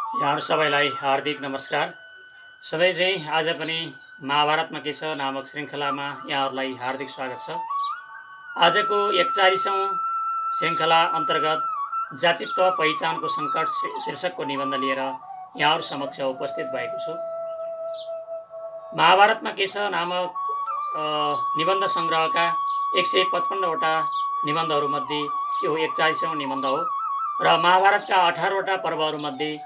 यहाँहरू सबैलाई हार्दिक नमस्कार। सधैँ चाहिँ आज पनि महाभारतमा के छ नामक श्रृङ्खलामा यहाँहरूलाई हार्दिक स्वागत छ। आजको 41औं श्रृङ्खला अन्तर्गत जातित्व पहिचानको सङ्कट शीर्षकको निबन्ध लिएर यहाँहरू समक्ष उपस्थित भएको छु। महाभारतमा के छ नामक निबन्ध सङ्ग्रहका 155वटा निबन्धहरूमध्ये यो 41औं निबन्ध हो र महाभारतका 18वटा पर्वहरूमध्ये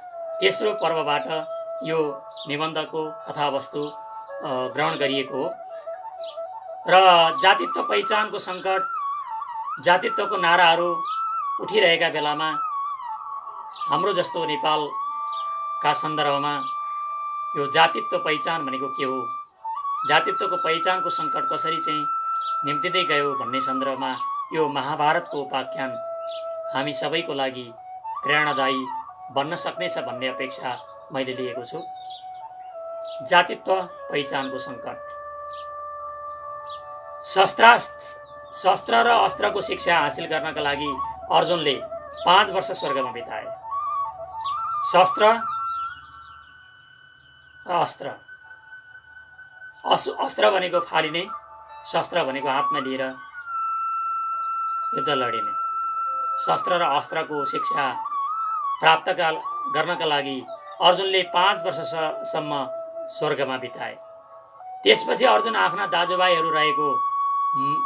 तेस्रो पर्वबाट यो निबन्धको कथावस्तु ग्रहण गरिएको हो र जातित्व पहिचानको सङ्कट, जातित्वको नाराहरू उठिरहेका बेलामा हाम्रो जस्तो नेपालका सन्दर्भमा यो जातित्व पहिचान भनेको के हो, जातित्वको पहिचानको सङ्कट कसरी चाहिँ निम्तिँदै गयो भन्ने सन्दर्भमा यो महाभारतको उपाख्यान हामी सबैको लागि प्रेरणादायी बन्न सक्नेछ भन्ने अपेक्षा मैले लिएको छु। जातित्व पहिचानको सङ्कट। शस्त्र र अस्त्रको शिक्षा हासिल गर्नका लागि अर्जुनले 5 वर्ष स्वर्गमा बिताए। शस्त्र र अस्त्र भनेको फालिने, शस्त्र भनेको हातमा लिएर युद्ध लडिने। शस्त्र र अस्त्रको शिक्षा प्राप्त गर्नका लागि अर्जुनले 5 वर्षसम्म स्वर्गमा बिताए। त्यसपछि अर्जुन आफ्ना दाजुभाइहरू रहेको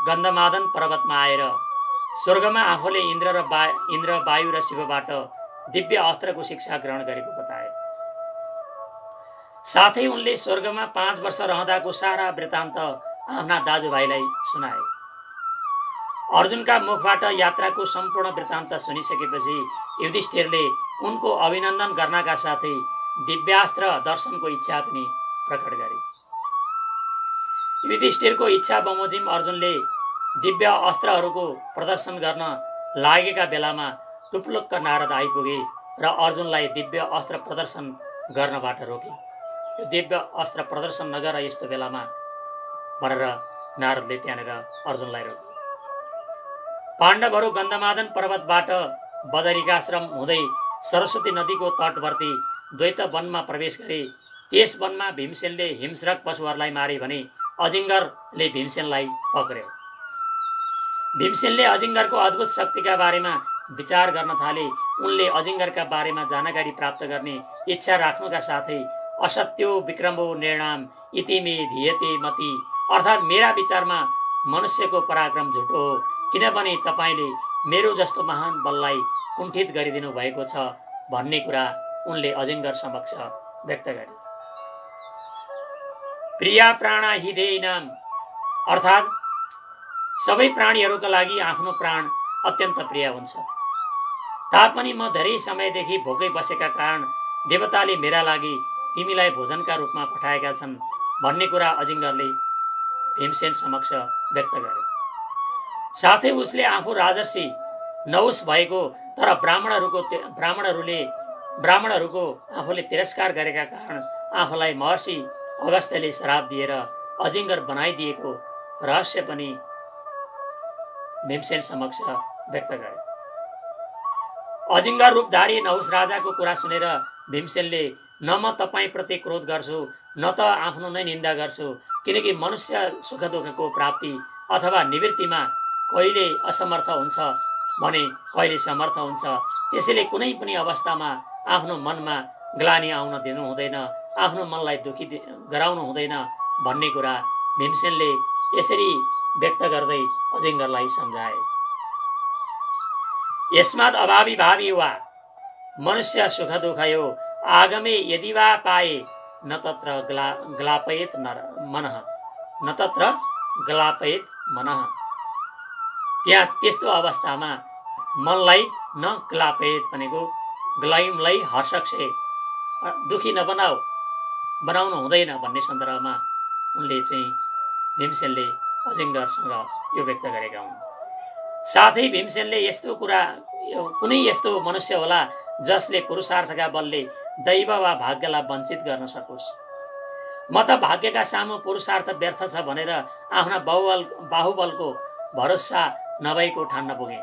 गन्धमादन पर्वतमा आएर स्वर्गमा आफूले इन्द्र, वायु र शिवबाट दिव्य अस्त्रको शिक्षा ग्रहण गरेको बताए। साथै उनले स्वर्गमा 5 वर्ष रहँदाको सारा वृत्तान्त आफ्ना दाजुभाइलाई सुनाए। अर्जुनका मुखबाट यात्राको सम्पूर्ण वृत्तान्त सुनिसकेपछि युधिष्ठिरले उनको अभिनन्दन गर्नका साथै दिव्यास्त्र दर्शनको इच्छा पनि प्रकट गरे। युधिष्ठिरको इच्छा बमोजिम अर्जुनले दिव्य अस्त्रहरूको प्रदर्शन गर्न लागेका बेलामा टुप्लुक्क नारद आइपुगे र अर्जुनलाई दिव्य अस्त्र प्रदर्शन गर्नबाट रोके। यो दिव्य अस्त्र प्रदर्शन नगर यस्तो बेलामा भनेर नारदले त्यहाँनिर अर्जुनलाई रोके। पाण्डवहरू गन्धमादन पर्वतबाट बदरिकाश्रम हुँदै सरस्वती नदीको तटवर्ती द्वैत वनमा प्रवेश गरे। त्यस वनमा भीमसेनले हिंस्रक पशुहरूलाई मारे भने अजिङ्गरले भीमसेनलाई पक्र्यो। भीमसेनले अजिङ्गरको अद्भुत शक्तिका बारेमा विचार गर्न थाले। उनले अजिङ्गरका बारेमा जानकारी प्राप्त गर्ने इच्छा राख्नुका साथै असत्यो विक्रमो निर्णाम इति मे धियते मति, अर्थात् मेरा विचारमा मनुष्यको पराक्रम झुटो हो, किनभने तपाईँले मेरो जस्तो महान बललाई कुण्ठित गरिदिनु भएको छ भन्ने कुरा उनले अजिङ्गर समक्ष व्यक्त गरे। प्रिया प्राणा हिदेनाम, अर्थात् सबै प्राणीहरूका लागि आफ्नो प्राण अत्यन्त प्रिय हुन्छ। तापनि म धेरै समयदेखि भोकै बसेका कारण देवताले मेरा लागि तिमीलाई भोजनका रूपमा पठाएका छन् भन्ने कुरा अजिङ्गरले भीमसेन समक्ष व्यक्त गरे। साथै उसले आफू राजर्षि नहुस भएको तर ब्राह्मणहरूको आफूले तिरस्कार गरेका कारण आफूलाई महर्षि अगस्त्यले श्राप दिएर अजिङ्गर बनाइदिएको रहस्य पनि भीमसेन समक्ष व्यक्त गरे। अजिङ्गर रूपधारी नहुस राजाको कुरा सुनेर भीमसेनले न म तपाईँप्रति क्रोध गर्छु न त आफ्नो नै निन्दा गर्छु, किनकि मनुष्य सुख दुःखको प्राप्ति अथवा निवृत्तिमा कहिले असमर्थ हुन्छ भने कहिले समर्थ हुन्छ। त्यसैले कुनै पनि अवस्थामा आफ्नो मनमा ग्लानि आउन दिनु हुँदैन, आफ्नो मनलाई दुखी गराउनु हुँदैन भन्ने कुरा भीमसेनले यसरी व्यक्त गर्दै अजिङ्गरलाई सम्झाए। यस्मात् अभावी भावी वा मनुष्य सुख दुःखयो आगमे यदि वा पाए न तत्र ग्लापयेत मनः, न तत्र ग्लापयेत मनः। त्यस्तो अवस्थामा मनलाई न ग्लापयेत भनेको ग्लाइमलाई हर्षक्षे दुखी बनाउनु हुँदैन भन्ने सन्दर्भमा उनले चाहिँ भीमसेनले अजिङ्गरसँग यो व्यक्त गरेका हुन्। साथै भीमसेनले कुनै यस्तो मनुष्य होला जसले पुरुषार्थका बलले दैव वा भाग्यलाई वञ्चित गर्न सकोस्। म त भाग्यका सामु पुरुषार्थ व्यर्थ छ भनेर आफ्ना बाहुबलको भरोसा नभएको ठान्न पुगे।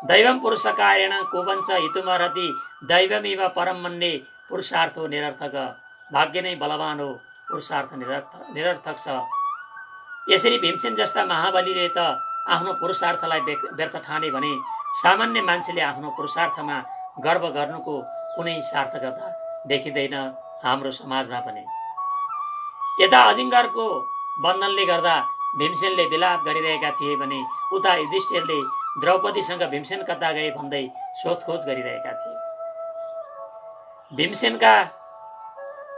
दैवम पुरुषकारेण कुवंच हितुमरति दैवमेव परम मन्ने पुरुषार्थो निरर्थक। भाग्य नै बलवान हो, पुरुषार्थ निरर्थक छ। यसरी भीमसेन जस्ता महाबलीले त आफ्नो पुरुषार्थलाई व्यर्थ ठाने भने सामान्य मान्छेले आफ्नो पुरुषार्थमा गर्व गर्नुको कुनै सार्थकता देखिँदैन हाम्रो समाजमा पनि। यता अजिङ्गरको बन्धनले गर्दा भीमसेनले विलाप गरिरहेका थिए भने उता युधिष्ठिरले द्रौपदीसँग भीमसेन कता गए भन्दै सोधखोज गरिरहेका थिए। भीमसेनका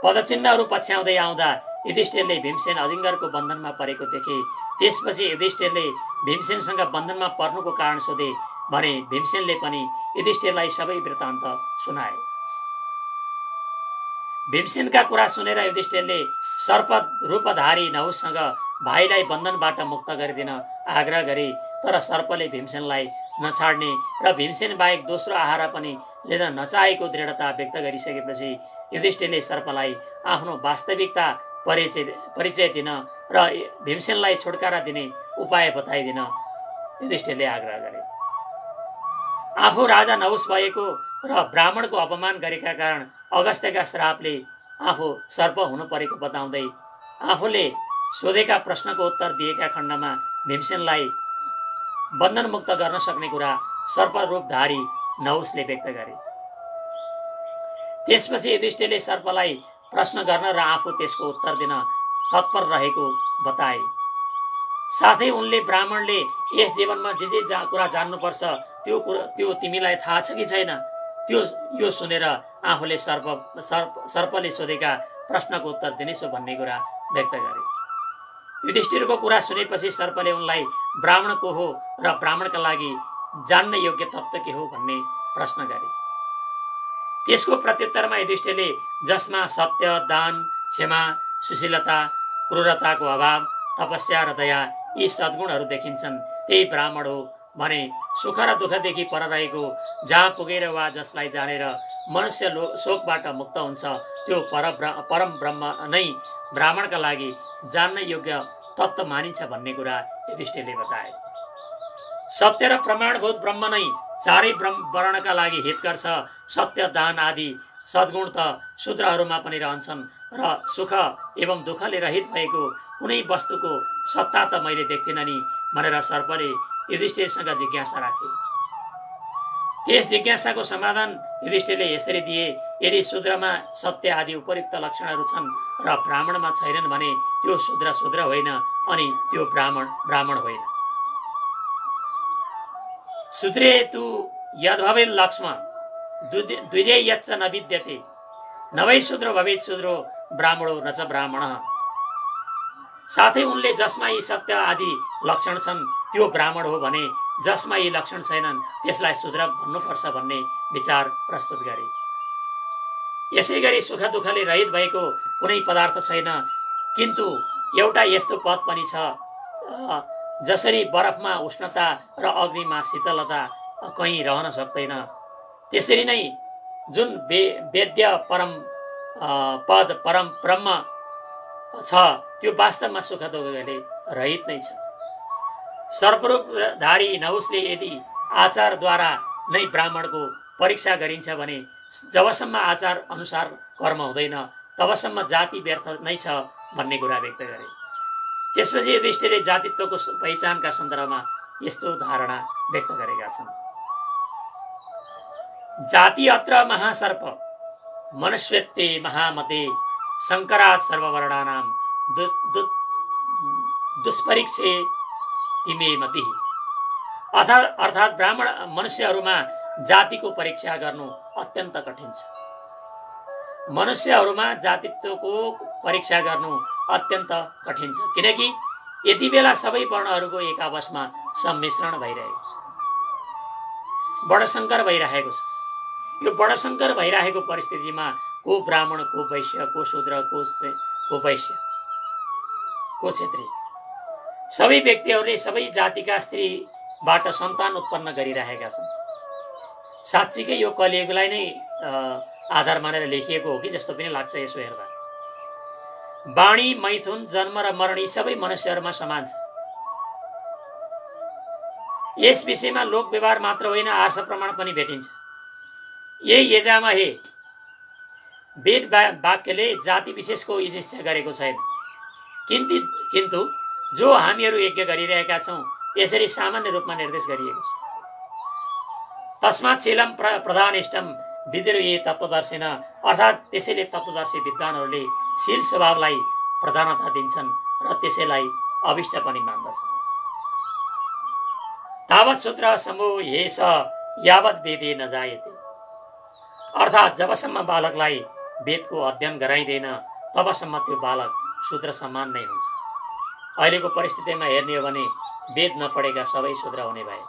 पदचिन्हहरू पछ्याउँदै आउँदा युधिष्ठिरले भीमसेन अजिङ्गरको बन्धनमा परेको देखे। त्यसपछि युधिष्ठिरले भीमसेनसँग बन्धनमा पर्नुको कारण सोधे भने भीमसेनले पनि युधिष्ठिरलाई सबै वृत्तान्त सुनाए। भीमसेनका कुरा सुनेर युधिष्ठिरले सर्प रूपधारी नहुससँग भाइलाई बन्धनबाट मुक्त गरिदिन आग्रह गरे। तर सर्पले भीमसेनलाई नछाड्ने र भीमसेन बाहेक दोस्रो आहारा पनि लिन नचाहेको दृढता व्यक्त गरिसकेपछि युधिष्ठिरले सर्पलाई आफ्नो वास्तविकता परिचय दिन र भीमसेनलाई छुटकारा दिने उपाय बताइदिन युधिष्ठिरले आग्रह गरे। आफू राजा नहुस भएको र ब्राह्मणको अपमान गरेका कारण अगस्त्यका श्रापले आफू सर्प हुनु परेको बताउँदै आफूले सोधेका प्रश्नको उत्तर दिएका खण्डमा भीमसेनलाई बन्धनमुक्त गर्न सक्ने कुरा सर्परूपधारी नहुसले व्यक्त गरे। त्यसपछि युधिष्ठिरले सर्पलाई प्रश्न गर्न र आफू त्यसको उत्तर दिन तत्पर रहेको बताए। साथै उनले ब्राह्मणले यस जीवनमा जे कुरा जान्नुपर्छ त्यो तिमीलाई थाहा छ कि छैन यो सुनेर आफूले सर्पले सोधेका प्रश्नको उत्तर दिनेछु भन्ने कुरा व्यक्त गरे। युधिष्ठिरको कुरा सुनेपछि सर्पले उनलाई ब्राह्मण को हो र ब्राह्मणका लागि जान्न योग्य तत्त्व के हो भन्ने प्रश्न गरे। त्यसको प्रत्युत्तरमा युधिष्ठिरले जसमा सत्य, दान, क्षमा, सुशीलता, क्रूरताको अभाव, तपस्या र दया यी सद्गुणहरू देखिन्छन् त्यही ब्राह्मण हो भने सुख र दुःखदेखि पर रहेको जहाँ पुगेर वा जसलाई जानेर मनुष्य शोकबाट मुक्त हुन्छ त्यो परम ब्रह्म नै ब्राह्मणका लागि जान्न योग्य तत्त्व मानिन्छ भन्ने कुरा युधिष्ठिरले बताए। सत्य र प्रमाणभूत ब्रह्म नै चारै वर्णका लागि हितकर छ। सत्य, दान आदि सद्गुण त शूद्रहरूमा पनि रहन्छन् र सुख एवं दुःखले रहित भएको कुनै वस्तुको सत्ता त मैले देख्दिनँ नि भनेर सर्पले युधिष्ठिरसँग जिज्ञासा राखे। त्यस जिज्ञासाको समाधान युधिष्ठिरले यसरी दिए, यदि शूद्रमा सत्य आदि उपयुक्त लक्षणहरू छन् र ब्राह्मणमा छैनन् भने त्यो शूद्र होइन अनि त्यो ब्राह्मण होइन। शूद्रे तु यद्भवेत् लक्ष्म द्विजे यच्च न विद्यते नवै शूद्रो भवेत् शूद्रो ब्राह्मणो न च ब्राह्मणः। साथै उनले जसमा यी सत्य आदि लक्षण छन् त्यो ब्राह्मण हो भने जसमा यी लक्षण छैनन् त्यसलाई शूद्र भन्नुपर्छ भन्ने विचार प्रस्तुत गरे। यसै गरी सुख दुःखले रहित भएको कुनै पदार्थ छैन, किन्तु एउटा यस्तो पद पनि छ जसरी बरफमा उष्णता र अग्निमा शीतलता कहीँ रहन सक्दैन, त्यसरी नै जुन वेद्य परम पद परम ब्रह्म छ त्यो वास्तवमा सुख दुःखले रहित नै छ। सर्परूपधारी नहुसले यदि आचारद्वारा नै ब्राह्मणको परीक्षा गरिन्छ भने जबसम्म आचार अनुसार कर्म हुँदैन तबसम्म जाति व्यर्थ नै छ भन्ने कुरा व्यक्त गरे। त्यसपछि युधिष्ठिरले जातित्वको पहिचानका सन्दर्भमा यस्तो धारणा व्यक्त गरेका छन्। जाति अत्र महासर्प मनुष्यत्वे महामते शङ्करात् सर्ववर्णानां दुष्परीक्षे तिमे मति। अर्थात् ब्राह्मण मनुष्यहरूमा जातिको परीक्षा गर्नु अत्यन्त कठिन छ। मनुष्यहरूमा जातित्वको परीक्षा गर्नु अत्यन्त कठिन छ, किनकि यति बेला सबै वर्णहरूको एक आपसमा सम्मिश्रण भइरहेको छ, बडसङ्कर भइरहेको छ। यो बडसङ्कर भइरहेको परिस्थितिमा को ब्राह्मण, को वैश्य, को शूद्र, को वैश्य, को क्षेत्री, सबै व्यक्तिहरूले सबै जातिका स्त्रीबाट सन्तान उत्पन्न गरिरहेका छन्। साँच्चीकै यो कलियुगलाई नै आधार मानेर लेखिएको हो कि जस्तो पनि लाग्छ यसो हेर्दा। वाणी, मैथुन, जन्म र मरण यी सबै मनुष्यहरूमा समान छ। यस विषयमा लोक व्यवहार मात्र होइन आर्ष प्रमाण पनि भेटिन्छ। यही एजामा हे वेद वाक्यले जाति विशेषको निश्चय गरेको छैन, किन्तु जो हामीहरू यज्ञ गरिरहेका छौँ यसरी सामान्य रूपमा निर्देश गरिएको छ। तस्मात् शीलम प्रधानिष्ठम विद्रोही तत्त्वदर्शिन, अर्थात् त्यसैले तत्त्वदर्शी विद्वानहरूले शील स्वभावलाई प्रधानता दिन्छन् र त्यसैलाई अभिष्ट पनि मान्दछन्। तावत सूत्र समूह हेस यावत वेदे नजायते, अर्थात् जबसम्म बालकलाई वेदको अध्ययन गराइँदैन तबसम्म त्यो बालक शूद्र समान नै हुन्छ। अहिलेको परिस्थितिमा हेर्ने हो भने वेद नपढेका सबै शूद्र हुने भए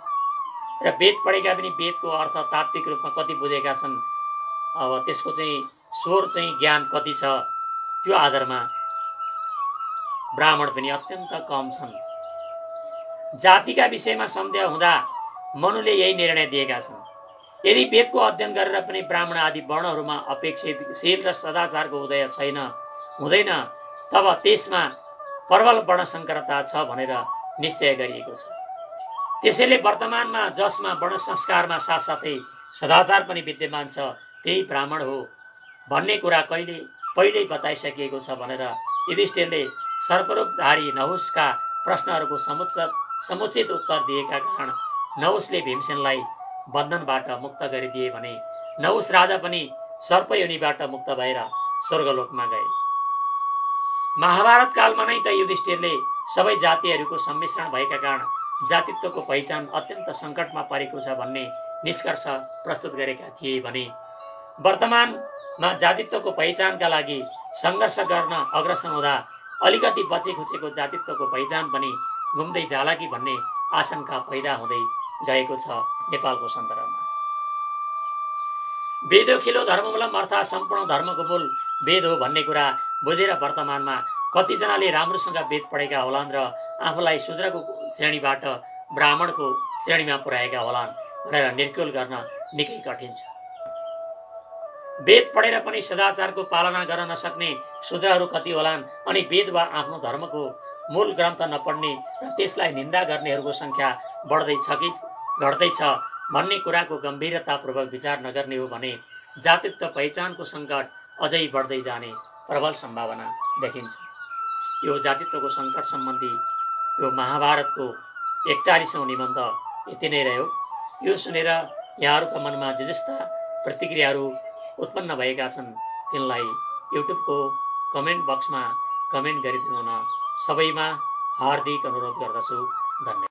र वेद पढेका पनि वेदको अर्थ तात्विक रूपमा कति बुझेका छन्, अब त्यसको चाहिँ स्वर चाहिँ ज्ञान कति छ, त्यो आधारमा ब्राह्मण पनि अत्यन्त कम छन्। जातिका विषयमा सन्देह हुँदा मनुले यही निर्णय दिएका छन्। यदि वेदको अध्ययन गरेर पनि ब्राह्मण आदि वर्णहरूमा अपेक्षित शील र सदाचारको उदय हुँदैन तब त्यसमा प्रबल वर्णसङ्करता छ भनेर निश्चय गरिएको छ। त्यसैले वर्तमानमा जसमा वर्ण संस्कारमा साथसाथै सदाचार पनि विद्यमान छ त्यही ब्राह्मण हो भन्ने कुरा पहिल्यै बताइसकिएको छ भनेर युधिष्ठिरले सर्परूपधारी नहुसका प्रश्नहरूको समुचित उत्तर दिएका कारण नहुसले भीमसेनलाई बन्धनबाट मुक्त गरिदिए भने नहुस राजा पनि सर्पयोनिबाट मुक्त भएर स्वर्गलोकमा गए। महाभारत कालमा नै त युधिष्ठिरले सबै जातिहरूको सम्मिश्रण भएका कारण जातित्वको पहिचान अत्यन्त सङ्कटमा परेको छ भन्ने निष्कर्ष प्रस्तुत गरेका थिए भने वर्तमानमा जातित्वको पहिचानका लागि सङ्घर्ष गर्न अग्रसर हुँदा अलिकति बचे खुचेको जातित्वको पहिचान पनि घुम्दै जाला कि भन्ने आशंका पैदा हुँदै गएको छ नेपालको सन्दर्भमा। वेदोखिलो धर्ममूलम अर्थात् सम्पूर्ण धर्मको मूल वेद हो भन्ने कुरा बुझेर वर्तमानमा कतिजनाले राम्रोसँग वेद पढेका होलान् र आफूलाई शूद्रको श्रेणीबाट ब्राह्मणको श्रेणीमा पुर्याएका होलान् भनेर निर्कुल गर्न निकै कठिन छ। वेद पढेर पनि सदाचारको पालना गर्न नसक्ने शूद्रहरू कति होलान् अनि वेद वा आफ्नो धर्मको मूल ग्रन्थ नपढ्ने र त्यसलाई निन्दा गर्नेहरूको सङ्ख्या बढ्दैछ कि घट्दैछ भन्ने कुराको गम्भीरतापूर्वक विचार नगर्ने हो भने जातित्व पहिचानको सङ्कट अझै बढ्दै जाने प्रबल सम्भावना देखिन्छ। यो जातित्वको सङ्कट सम्बन्धी यो महाभारतको 41औं निबन्ध यति नै रह्यो। यो सुनेर यहाँहरूका मनमा जे जस्ता प्रतिक्रियाहरू उत्पन्न भएका छन् तिनलाई युट्युबको कमेन्ट बक्समा कमेन्ट गरिदिनु हुन सबैमा हार्दिक अनुरोध गर्दछु। धन्यवाद।